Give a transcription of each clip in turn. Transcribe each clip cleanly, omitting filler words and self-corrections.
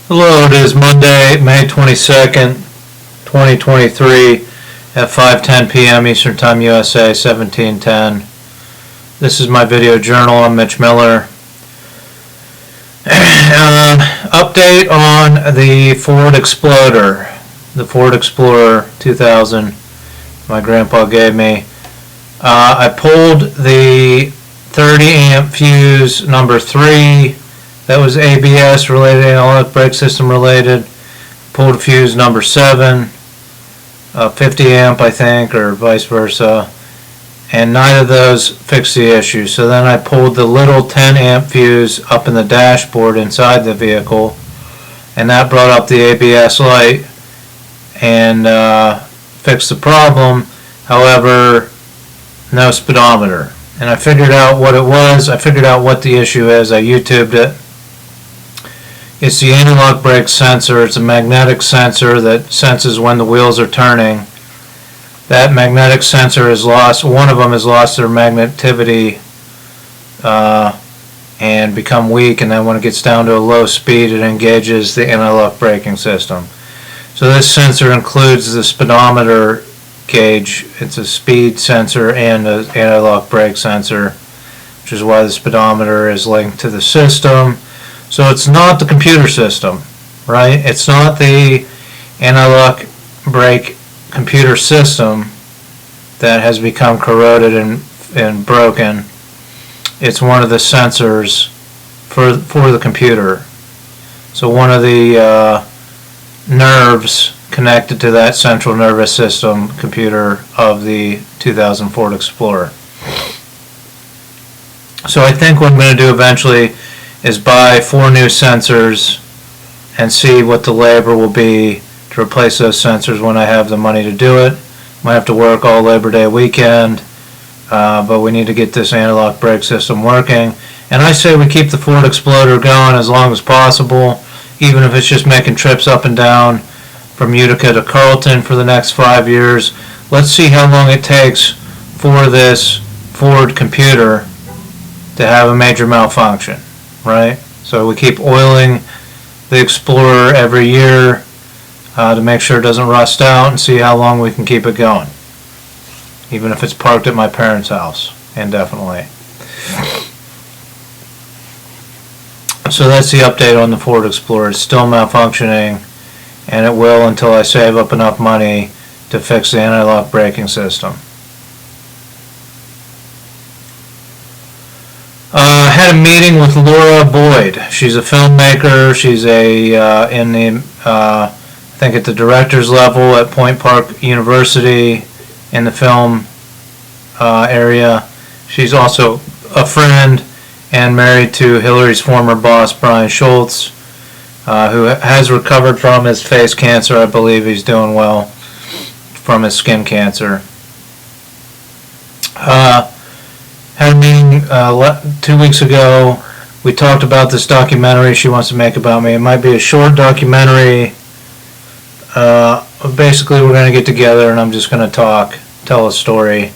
Hello, it is Monday, May 22nd, 2023 at 5:10 p.m. Eastern Time USA, 1710. This is my video journal. I'm Mitch Miller. Update on the Ford Exploder, the Ford Explorer 2000 my grandpa gave me. I pulled the 30 amp fuse number 3. That was ABS related, analog brake system related. Pulled fuse number 7, 50 amp I think, or vice versa. And neither of those fixed the issue. So then I pulled the little 10 amp fuse up in the dashboard inside the vehicle, and that brought up the ABS light and fixed the problem. However, no speedometer. And I figured out what it was. I figured out what the issue is. I YouTubed it. It's the anti-lock brake sensor. It's a magnetic sensor that senses when the wheels are turning. That magnetic sensor is lost. One of them has lost their magnetivity and become weak, and then when it gets down to a low speed, it engages the anti-lock braking system. So this sensor includes the speedometer gauge. It's a speed sensor and an anti-lock brake sensor, which is why the speedometer is linked to the system. So it's not the computer system, right? It's not the anti-lock brake computer system that has become corroded and broken. It's one of the sensors for the computer. So one of the nerves connected to that central nervous system computer of the 2000 Ford Explorer. So I think what I'm going to do eventually is buy 4 new sensors and see what the labor will be to replace those sensors when I have the money to do it. Might have to work all Labor Day weekend, but we need to get this anti-lock brake system working. And I say we keep the Ford Exploder going as long as possible, even if it's just making trips up and down from Utica to Carlton for the next 5 years. Let's see how long it takes for this Ford computer to have a major malfunction, right? So we keep oiling the Explorer every year to make sure it doesn't rust out, and see how long we can keep it going, even if it's parked at my parents' house indefinitely. So that's the update on the Ford Explorer. It's still malfunctioning, and it will until I save up enough money to fix the anti-lock braking system. I had a meeting with Laura Boyd. She's a filmmaker. She's I think at the director's level at Point Park University in the film area. She's also a friend and married to Hillary's former boss, Brian Schultz, who has recovered from his face cancer. I believe he's doing well from his skin cancer. Had a meeting 2 weeks ago. We talked about this documentary she wants to make about me. It might be a short documentary. Basically, we're going to get together and I'm just going to tell a story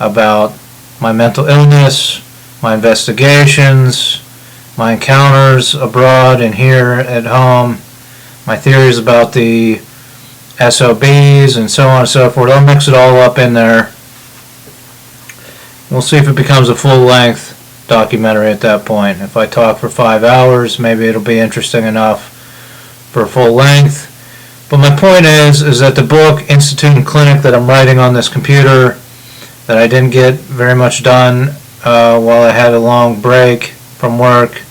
about my mental illness, my investigations, my encounters abroad and here at home, my theories about the SOBs, and so on and so forth. I'll mix it all up in there. We'll see if it becomes a full-length documentary at that point. If I talk for 5 hours, maybe it'll be interesting enough for full length. But my point is that the book, Institute and Clinic, that I'm writing on this computer, that I didn't get very much done while I had a long break from work,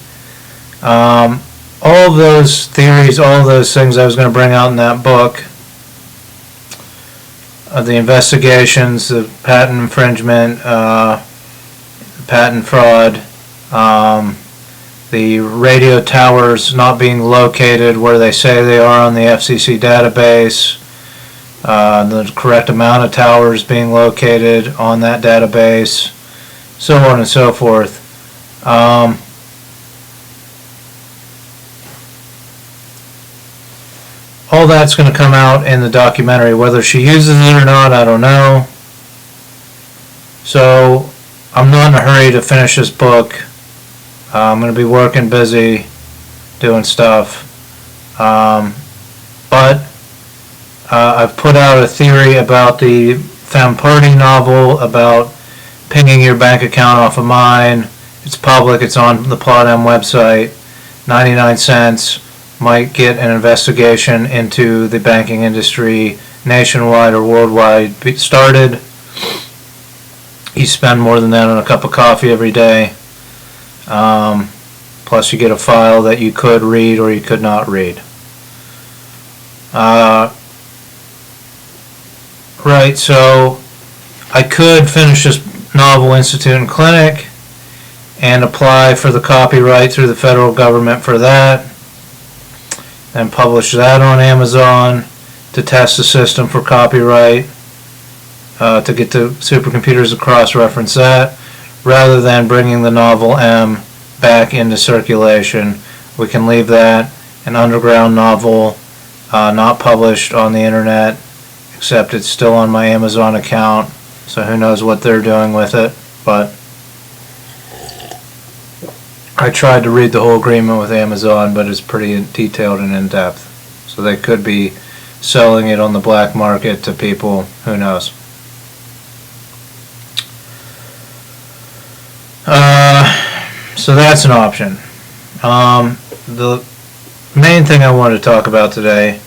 all of those theories, all of those things I was going to bring out in that book, the investigations, the patent infringement, patent fraud, the radio towers not being located where they say they are on the FCC database, the correct amount of towers being located on that database, so on and so forth. All that's going to come out in the documentary. Whether she uses it or not, I don't know. So I'm not in a hurry to finish this book. I'm going to be working busy, doing stuff. But I've put out a theory about the Famparty novel about pinging your bank account off of mine. It's public. It's on the Plot M website. 99 cents might get an investigation into the banking industry nationwide or worldwide started. You spend more than that on a cup of coffee every day. Plus you get a file that you could read or you could not read. Right, so I could finish this novel Institute and Clinic and apply for the copyright through the federal government for that, and publish that on Amazon to test the system for copyright, to get the supercomputers to cross-reference that, rather than bringing the novel M back into circulation. We can leave that an underground novel, not published on the internet, except it's still on my Amazon account, so who knows what they're doing with it. But I tried to read the whole agreement with Amazon, but it's pretty detailed and in-depth. So they could be selling it on the black market to people, who knows. So that's an option. The main thing I wanted to talk about today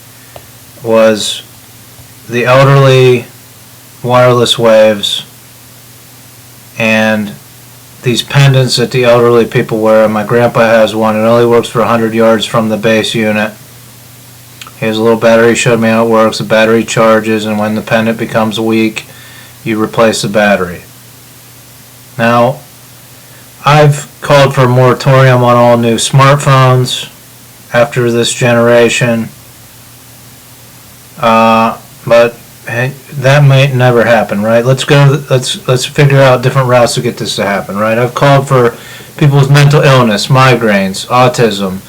was the elderly wireless waves and these pendants that the elderly people wear. My grandpa has one. It only works for 100 yards from the base unit. He has a little battery. He showed me how it works. The battery charges, and when the pendant becomes weak, you replace the battery. Now, I've called for a moratorium on all new smartphones after this generation, but hey, that might never happen, right? Let's figure out different routes to get this to happen, right? I've called for people with mental illness, migraines, autism,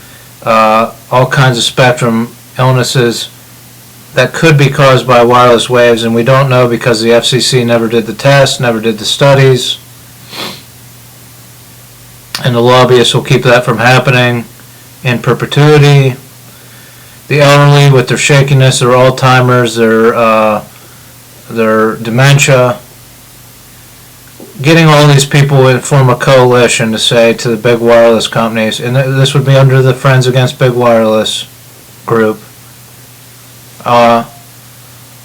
all kinds of spectrum illnesses that could be caused by wireless waves, and we don't know because the FCC never did the tests, never did the studies, and the lobbyists will keep that from happening in perpetuity. The elderly with their shakiness, their Alzheimer's, their dementia, getting all these people to form a coalition to say to the big wireless companies, and this would be under the Friends Against Big Wireless group,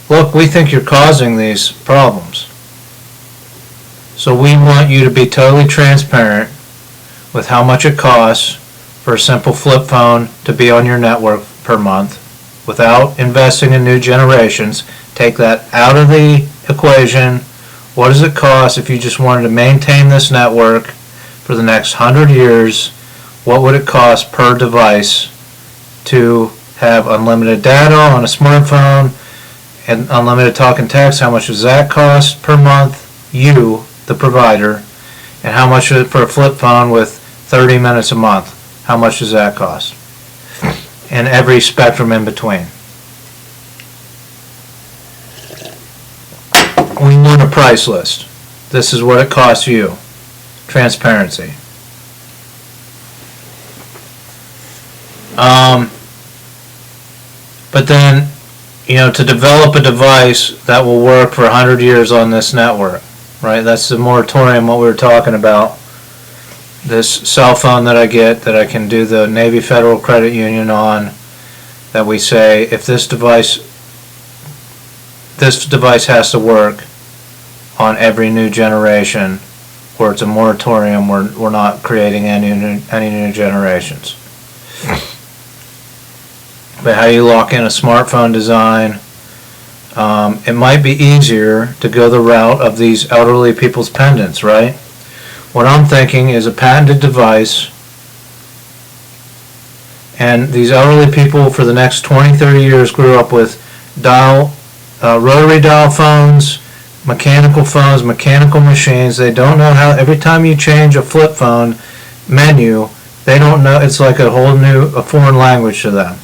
look, we think you're causing these problems, so we want you to be totally transparent with how much it costs for a simple flip phone to be on your network per month without investing in new generations. Take that out of the equation. What does it cost if you just wanted to maintain this network for the next 100 years? What would it cost per device to have unlimited data on a smartphone and unlimited talk and text? How much does that cost per month? You, the provider. And how much for a flip phone with 30 minutes a month? How much does that cost? And every spectrum in between. We want a price list. This is what it costs you. Transparency. But then, to develop a device that will work for 100 years on this network, right? That's the moratorium, what we were talking about. This cell phone that I get that I can do the Navy Federal Credit Union on, that we say if this device has to work on every new generation, or it's a moratorium, we're not creating any new generations. But how you lock in a smartphone design, it might be easier to go the route of these elderly people's pendants, right? What I'm thinking is a patented device, and these elderly people for the next 20, 30 years grew up with rotary dial phones, mechanical machines. They don't know how, every time you change a flip phone menu, they don't know, it's like a foreign language to them.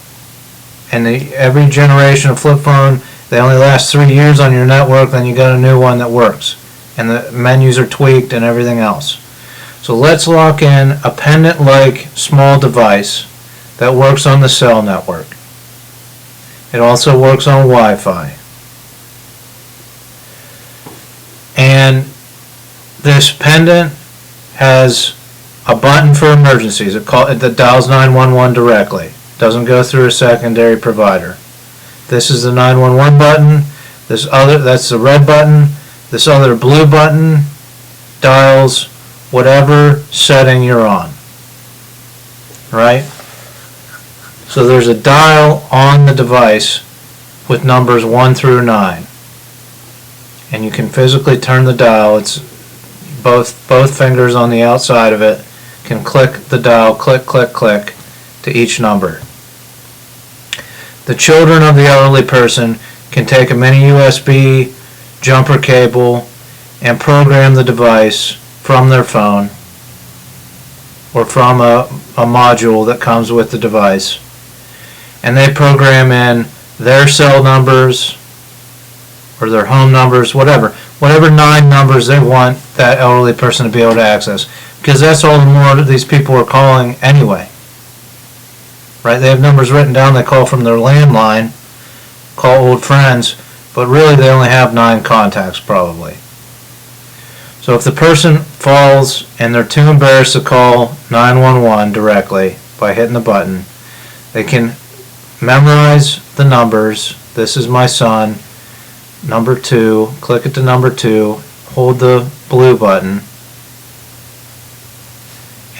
And every generation of flip phone, they only last 3 years on your network, then you got a new one that works. And the menus are tweaked and everything else. So let's lock in a pendant-like small device that works on the cell network. It also works on Wi-Fi. And this pendant has a button for emergencies. It dials 911 directly. Doesn't go through a secondary provider. This is the 911 button. That's the red button. This other blue button dials whatever setting you're on. Right? So there's a dial on the device with numbers 1 through 9. And you can physically turn the dial. It's both fingers on the outside of it can click the dial, click, click, click, to each number. The children of the elderly person can take a mini USB jumper cable and program the device from their phone or from a module that comes with the device. And they program in their cell numbers or their home numbers, whatever 9 numbers they want that elderly person to be able to access. Because that's all the more these people are calling anyway. Right? They have numbers written down, they call from their landline, call old friends, but really they only have 9 contacts probably. So if the person falls and they're too embarrassed to call 911 directly by hitting the button, they can memorize the numbers. This is my son, number 2, click it to number 2, hold the blue button,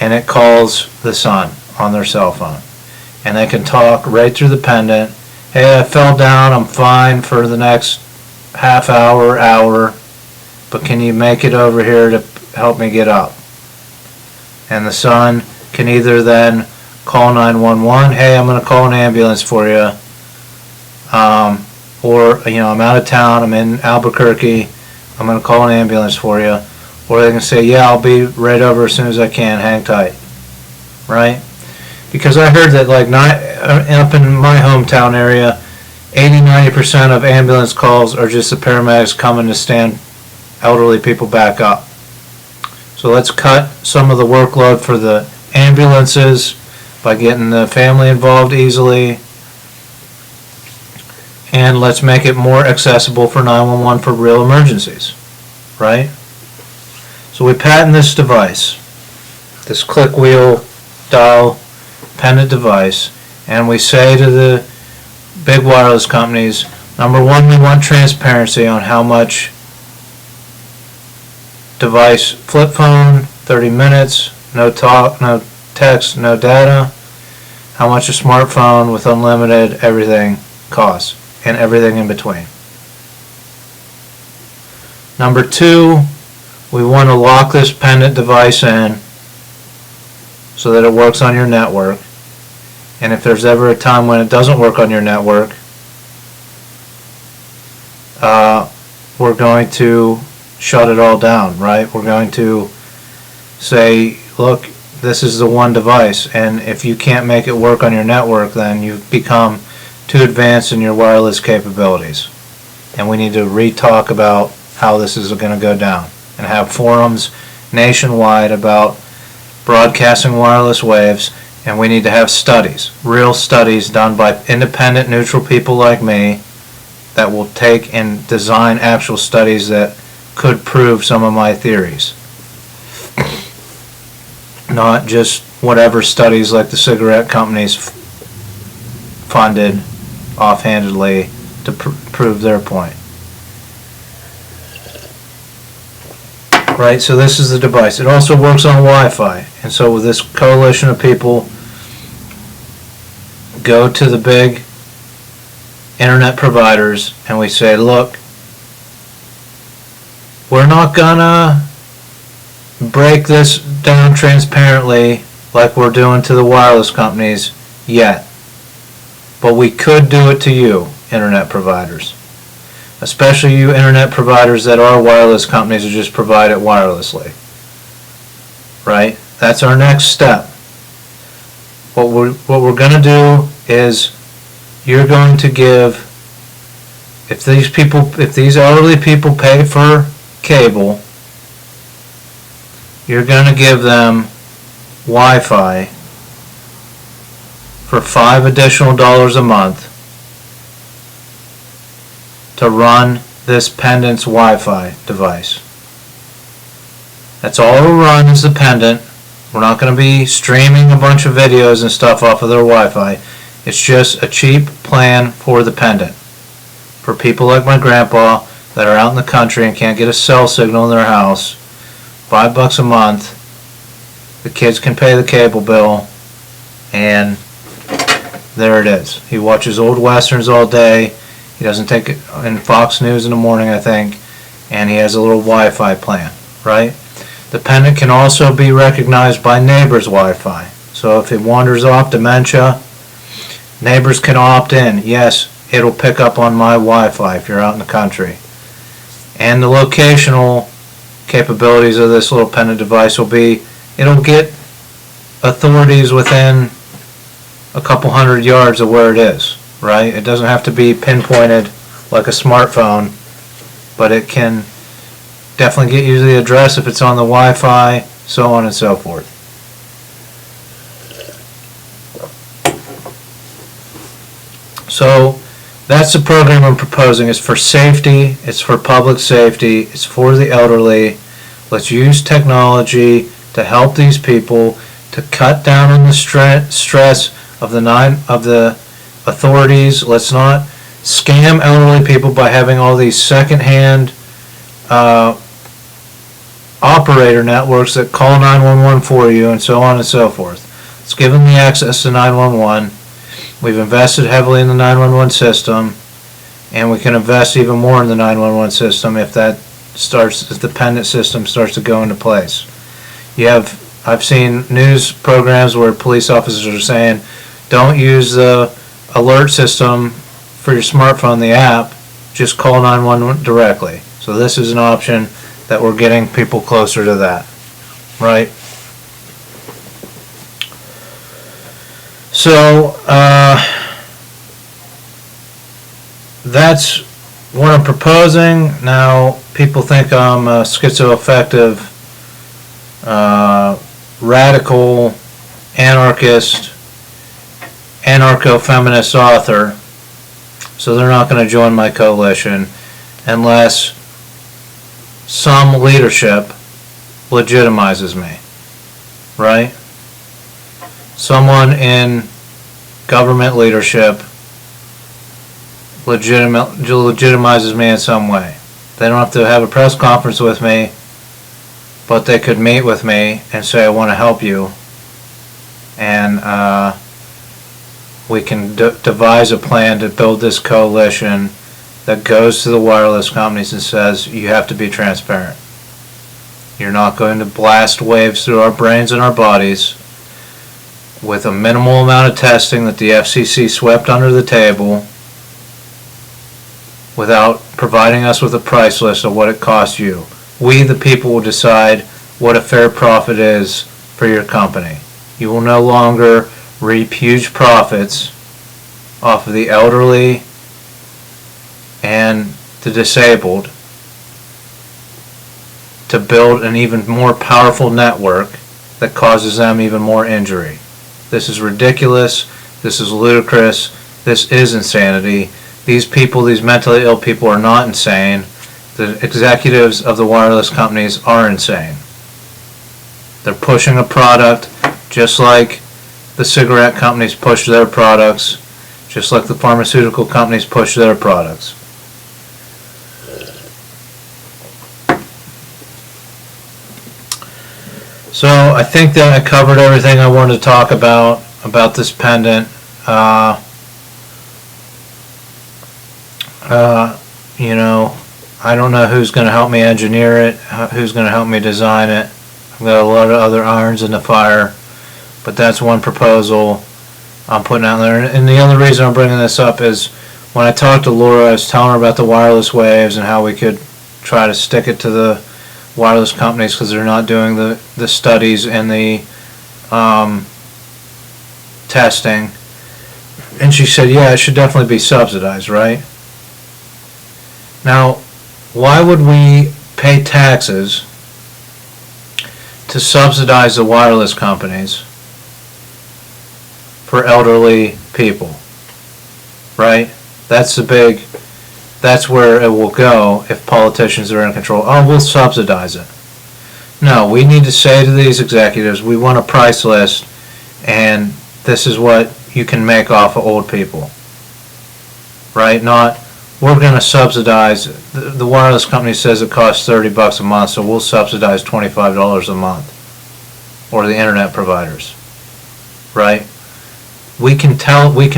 and it calls the son on their cell phone. And they can talk right through the pendant. Hey, I fell down, I'm fine for the next half hour, but can you make it over here to help me get up? And the son can either then call 911, hey, I'm going to call an ambulance for you, or, I'm out of town, I'm in Albuquerque, I'm going to call an ambulance for you. Or they can say, yeah, I'll be right over as soon as I can, hang tight. Right? Because I heard that up in my hometown area, 80-90% of ambulance calls are just the paramedics coming to stand elderly people back up. So let's cut some of the workload for the ambulances by getting the family involved easily, and let's make it more accessible for 911 for real emergencies. Right? So we patent this device, this click wheel dial pendant device, and we say to the big wireless companies, number 1, we want transparency on how much device, flip phone, 30 minutes, no talk, no text, no data, how much a smartphone with unlimited everything costs, and everything in between. Number 2, we want to lock this pendant device in so that it works on your network. And if there's ever a time when it doesn't work on your network, we're going to shut it all down, right? We're going to say, look, this is the one device, and if you can't make it work on your network, then you've become too advanced in your wireless capabilities. And we need to re-talk about how this is going to go down and have forums nationwide about broadcasting wireless waves, and we need to have studies, real studies done by independent, neutral people like me that will take and design actual studies that could prove some of my theories. Not just whatever studies like the cigarette companies funded offhandedly to prove their point. Right, so this is the device. It also works on Wi-Fi, and so with this coalition of people go to the big internet providers and we say, look, we're not gonna break this down transparently like we're doing to the wireless companies yet, but we could do it to you, internet providers. Especially you internet providers that are wireless companies who just provide it wirelessly. Right? That's our next step. What we're going to do is you're going to give, if these elderly people pay for cable, you're going to give them Wi-Fi for $5 additional a month to run this pendant's Wi-Fi device. That's all it'll run is the pendant. We're not going to be streaming a bunch of videos and stuff off of their Wi-Fi. It's just a cheap plan for the pendant. For people like my grandpa that are out in the country and can't get a cell signal in their house, $5 a month, the kids can pay the cable bill, and there it is. He watches old westerns all day. He doesn't take it in Fox News in the morning, I think, and he has a little Wi-Fi plan, right? The pendant can also be recognized by neighbors' Wi-Fi. So if it wanders off, dementia, neighbors can opt in. Yes, it'll pick up on my Wi-Fi if you're out in the country. And the locational capabilities of this little pendant device will be, it'll get authorities within a couple hundred yards of where it is, right? It doesn't have to be pinpointed like a smartphone, but it can definitely get you to the address if it's on the Wi-Fi, so on and so forth. So that's the program I'm proposing. It's for safety, it's for public safety, it's for the elderly. Let's use technology to help these people, to cut down on the stress of the authorities. Let's not scam elderly people by having all these second-hand operator networks that call 911 for you and so on and so forth. Let's give them the access to 911. We've invested heavily in the 911 system, and we can invest even more in the 911 system if the pendant system starts to go into place. I've seen news programs where police officers are saying, don't use the alert system for your smartphone, the app, just call 911 directly. So this is an option that we're getting people closer to that, right? So that's what I'm proposing. Now people think I'm a schizoaffective, radical, anarchist, anarcho-feminist author, so they're not going to join my coalition unless some leadership legitimizes me, right? Someone in government leadership legitimizes me in some way. They don't have to have a press conference with me, but they could meet with me and say, I want to help you, and we can devise a plan to build this coalition that goes to the wireless companies and says, you have to be transparent. You're not going to blast waves through our brains and our bodies with a minimal amount of testing that the FCC swept under the table without providing us with a price list of what it costs you. We, the people, will decide what a fair profit is for your company. You will no longer reap huge profits off of the elderly and the disabled to build an even more powerful network that causes them even more injury. This is ridiculous. This is ludicrous. This is insanity. These people, these mentally ill people, are not insane. The executives of the wireless companies are insane. They're pushing a product just like the cigarette companies push their products, just like the pharmaceutical companies push their products. So I think that I covered everything I wanted to talk about this pendant. You know, I don't know who's going to help me engineer it, who's going to help me design it. I've got a lot of other irons in the fire, but that's one proposal I'm putting out there. And the other reason I'm bringing this up is when I talked to Laura, I was telling her about the wireless waves and how we could try to stick it to the wireless companies because they're not doing the studies and the testing. And she said, yeah, it should definitely be subsidized, right? Now, why would we pay taxes to subsidize the wireless companies for elderly people, right? That's the big that's where it will go if politicians are in control. Oh, we'll subsidize it. No, we need to say to these executives, we want a price list, and this is what you can make off of old people. Right? Not, we're going to subsidize, the wireless company says it costs $30 a month, so we'll subsidize $25 a month. Or the internet providers. Right? We can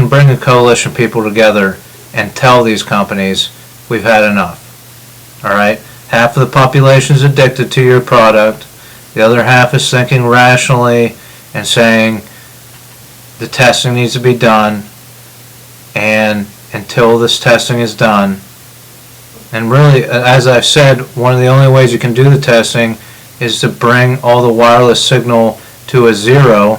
bring a coalition of people together and tell these companies we've had enough. All right? Half of the population is addicted to your product. The other half is thinking rationally and saying the testing needs to be done, and until this testing is done, and really, as I've said, one of the only ways you can do the testing is to bring all the wireless signal to a zero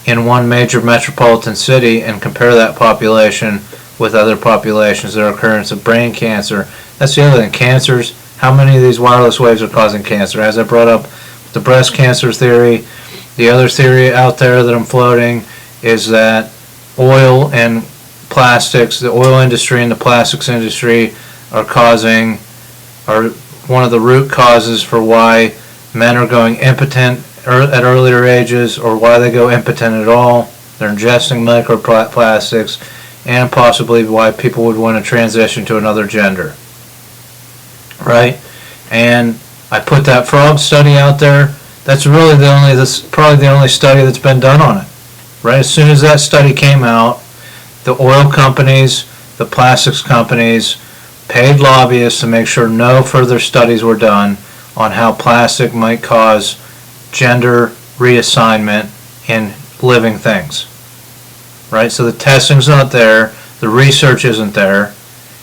in one major metropolitan city and compare that population with other populations that are occurrence of brain cancer. That's the other thing. Cancers, how many of these wireless waves are causing cancer? As I brought up the breast cancer theory, the other theory out there that I'm floating is that oil and plastics, the oil industry and the plastics industry are one of the root causes for why men are going impotent at earlier ages, or why they go impotent at all. They're ingesting microplastics, and possibly why people would want to transition to another gender. Right? And I put that frog study out there. That's really probably the only study that's been done on it. Right? As soon as that study came out, the oil companies, the plastics companies paid lobbyists to make sure no further studies were done on how plastic might cause gender reassignment in living things. Right? So the testing's not there, the research isn't there,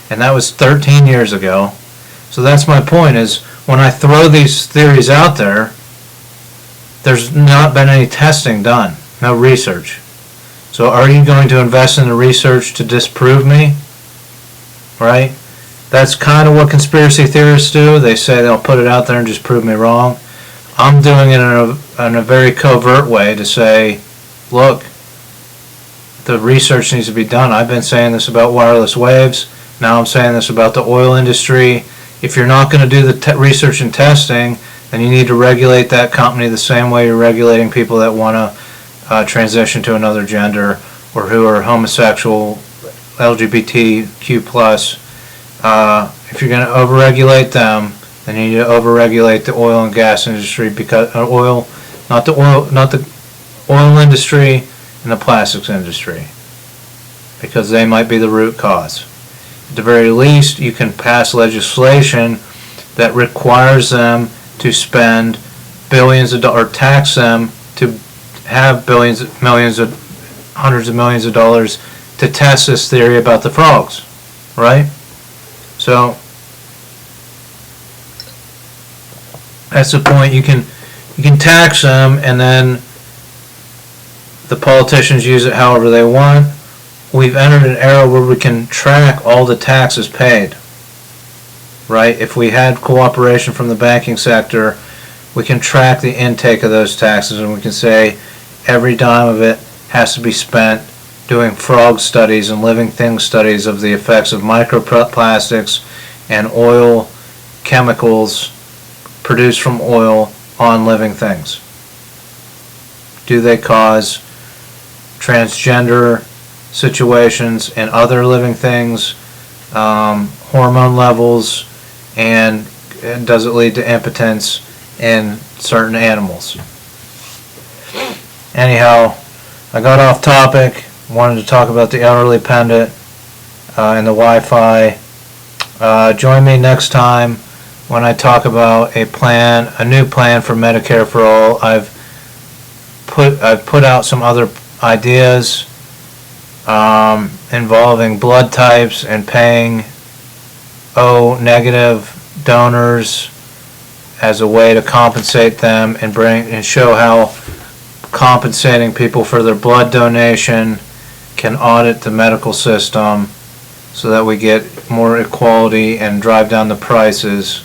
and that was 13 years ago. So that's my point, is when I throw these theories out there, there's not been any testing done, no research. So are you going to invest in the research to disprove me? Right? That's kind of what conspiracy theorists do. They say they'll put it out there and just prove me wrong. I'm doing it in a very covert way to say, look, the research needs to be done. I've been saying this about wireless waves. Now I'm saying this about the oil industry. If you're not going to do the research and testing, then you need to regulate that company the same way you're regulating people that want to transition to another gender, or who are homosexual, LGBTQ+. If you're going to overregulate them, then you need to overregulate the oil and gas industry, because not the oil industry and the plastics industry, because they might be the root cause. At the very least, you can pass legislation that requires them to spend billions of dollars, or tax them to have hundreds of millions of dollars to test this theory about the frogs, right? So that's the point. You can tax them, and then the politicians use it however they want. We've entered an era where we can track all the taxes paid, right? If we had cooperation from the banking sector, we can track the intake of those taxes, and we can say every dime of it has to be spent doing frog studies and living thing studies of the effects of microplastics and oil chemicals produced from oil on living things. Do they cause transgender situations and other living things, hormone levels, and does it lead to impotence in certain animals? Anyhow, I got off topic. Wanted to talk about the elderly pendant and the Wi-Fi. Join me next time when I talk about a new plan for Medicare for All. I've put out some other ideas involving blood types and paying O-negative donors as a way to compensate them, and show how compensating people for their blood donation can audit the medical system so that we get more equality and drive down the prices,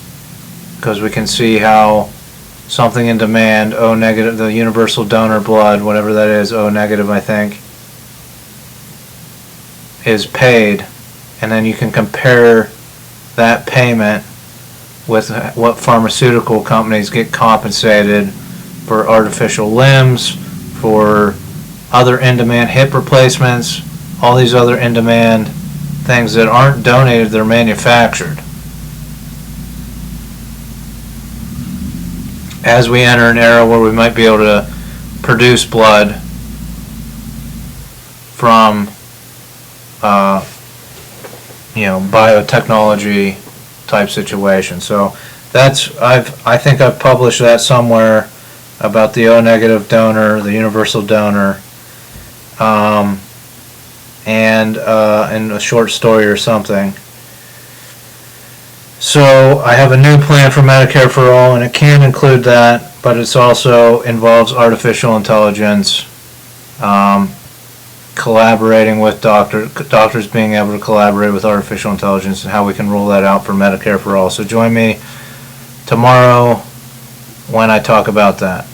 because we can see how something in demand, O-negative, the universal donor blood, whatever that is, O-negative I think, is paid, and then you can compare that payment with what pharmaceutical companies get compensated for artificial limbs, for other in-demand hip replacements, all these other in-demand things that aren't donated, they're manufactured. As we enter an era where we might be able to produce blood from biotechnology type situation. So I think I've published that somewhere about the O-negative donor, the universal donor, and in a short story or something. So I have a new plan for Medicare for All, and it can include that, but it also involves artificial intelligence, collaborating with doctors being able to collaborate with artificial intelligence, and how we can roll that out for Medicare for All. So join me tomorrow when I talk about that.